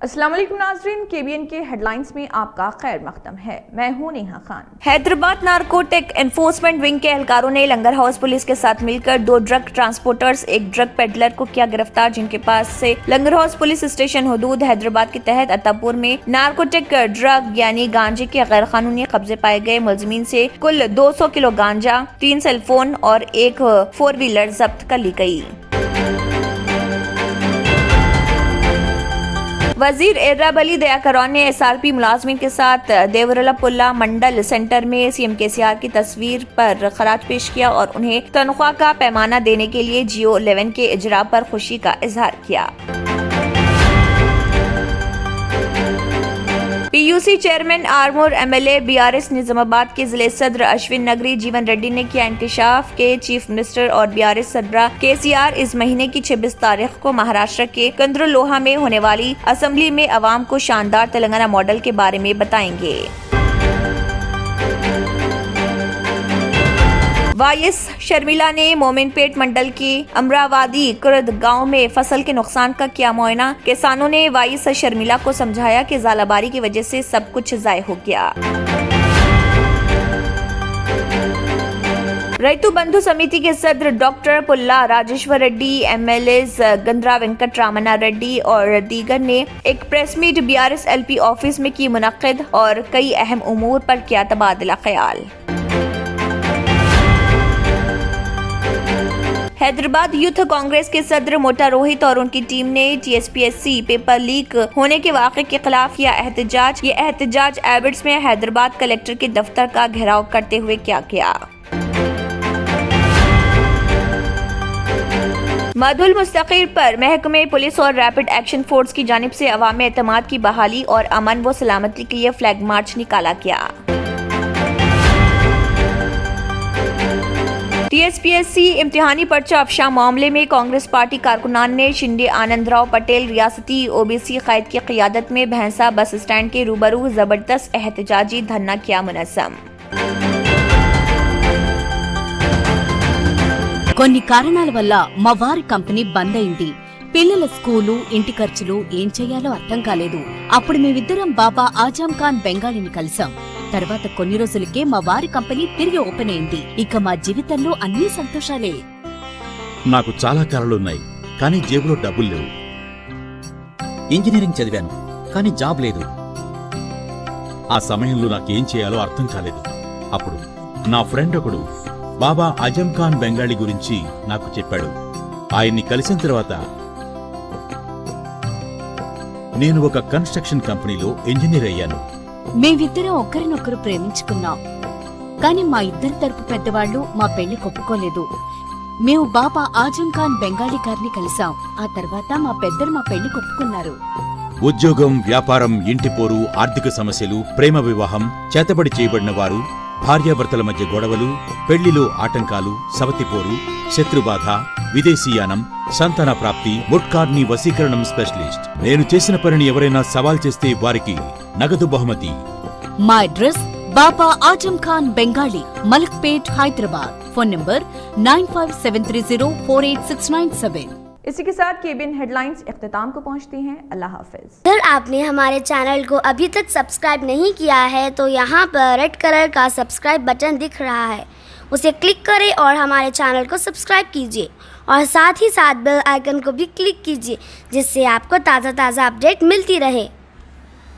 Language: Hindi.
अस्सलाम वालेकुम नाज़रीन, केबीएन के हेडलाइंस में आपका खैर मकदम है। मैं हूं Neha Khan. Hyderabad narcotic enforcement wing के एहलकारों ने लंगर हाउस पुलिस के साथ मिलकर 2 ड्रग ट्रांसपोर्टर्स, एक ड्रग पेडलर को किया गिरफ्तार, जिनके पास से लंगर हाउस पुलिस स्टेशन हुदूद हैदराबाद के तहत अत्तापुर में नारकोटिक ड्रग यानी गांजे के गैर कानूनी कब्जे पाए गए। मुलजिमीन से कुल 200 किलो गांजा, 3 सेलफोन और एक 4 व्हीलर जब्त कर ली गयी। वजीर एर्राब अली दयाकरौन ने एसआरपी मुलाजमीन के साथ देवरला मंडल सेंटर में सीएम केसीआर की तस्वीर पर खराज पेश किया और उन्हें तनख्वाह का पैमाना देने के लिए जियो 11 के इजरा पर खुशी का इजहार किया। PUC chairman Armoor MLA BRS Nizamabad के जिले सदर अश्विन नगरी जीवन रेड्डी ने किया इंकशाफ के चीफ मिनिस्टर और बीआरएस सदरा केसीआर इस महीने की 26 तारीख को महाराष्ट्र के कंद्रलोहा में होने वाली असेंबली में अवाम को शानदार तेलंगाना मॉडल के बारे में बताएंगे। वाईएस शर्मिला ने मोमिनपेट मंडल की अमरावादी कुर्द गांव में फसल के नुकसान का किया मुआयना। किसानों ने वाईएस शर्मिला को समझाया कि ज़ालाबारी की वजह से सब कुछ ज़ाय हो गया। रैतु बंधु समिति के सदर डॉक्टर पुल्ला राजेश्वर रेड्डी, एमएलएज गंद्रा वेंकट रामन्ना रेड्डी और दीगर ने एक press meet BRS LP office में की मुनक्किद और कई अहम उमूर पर किया तबादला ख्याल। हैदराबाद यूथ कांग्रेस के सदर मोटा रोहित और उनकी टीम ने टीएसपीएससी पेपर लीक होने के वाक़े के खिलाफ किया एहतजाज। ये एहतजाज एबिट्स में हैदराबाद कलेक्टर के दफ्तर का घेराव करते हुए किया गया। मधुल मुस्तकीर पर महकमे पुलिस और रैपिड एक्शन फोर्स की जानिब से अवामी एतमाद की बहाली और अमन व सलामती के लिए फ्लैग मार्च निकाला गया। टीएसपीएससी इम्तिहानी पर्चा अफशा मामले में कांग्रेस पार्टी कारकुनान ने शिंदे आनंदराव पटेल रियासती ओबीसी कायद की क़ियादत में भैंसा बस स्टैंड के रूबरू जबरदस्त एहतजाजी धरना किया मुनज़्ज़म। కొన్ని కారణాల వల్ల మా వారి కంపెనీ బంద్ అయింది. పిల్లల స్కూలు, ఇంటి ఖర్చులు ఏం చెయ్యాలో అర్థం కాలేదు. అప్పుడు మేమిద్దరం బాబా ఆజం ఖాన్ బెంగాలీని కలిసాం. తర్వాత కొన్ని రోజులకే మా వారి కంపెనీ తిరిగి ఓపెన్ అయింది. ఇక మా జీవితంలో అన్ని సంతోషాలే. నాకు చాలా కలలున్నాయి, కానీ జేబులో డబ్బులు లేవు. ఇంజనీరింగ్ చదివాను, కానీ జాబ్ లేదు. ఆ సమయంలో నాకేం చేయాలో అర్థం కాలేదు. అప్పుడు నా ఫ్రెండ్ ఒకడు బాబా ఆజం ఖాన్ బెంగాలీ గురించి నాకు చెప్పాడు. ఆయన్ని కలిసిన తర్వాత నేను ఒక కన్స్ట్రక్షన్ కంపెనీలో ఇంజనీర్ అయ్యాను. మేమిద్దరం ఒకరినొకరు ప్రేమించుకున్నాం. కాని మా ఇద్దరి తరపు పెద్దవాళ్లు మా పెళ్లి ఒప్పుకోలేదు. మేము బాబా ఆజం ఖాన్ బెంగాలీ గారిని కలిసాం. ఆ తర్వాత మా పెద్దలు మా పెళ్లి ఒప్పుకున్నారు. ఉద్యోగం, వ్యాపారం, ఇంటిపోరు, ఆర్థిక సమస్యలు, ప్రేమ వివాహం, చేతబడి చేయబడిన వారు, భార్యాభర్తల మధ్య గొడవలు, పెళ్లిలో ఆటంకాలు, సవతిపోరు, శత్రుబాధ, విదేశీయానం, సంతాన ప్రాప్తి, ముట్కార్ని వశీకరణం స్పెషలిస్ట్. నేను చేసిన పనిని ఎవరైనా సవాల్ చేస్తే వారికి నగదు బహుమతి. మా address Baba Azam Khan Bengali, Malakpet, Hyderabad. Phone number 9573048697। इसी के साथ केबीएन हेडलाइंस इख्तिताम को पहुंचती हैं। अल्लाह हाफिज। अगर आपने हमारे चैनल को अभी तक सब्सक्राइब नहीं किया है तो यहाँ पर रेड कलर का सब्सक्राइब बटन दिख रहा है, उसे क्लिक करें और हमारे चैनल को सब्सक्राइब कीजिए और साथ ही साथ बेल आइकन को भी क्लिक कीजिए, जिससे आपको ताज़ा अपडेट मिलती रहे।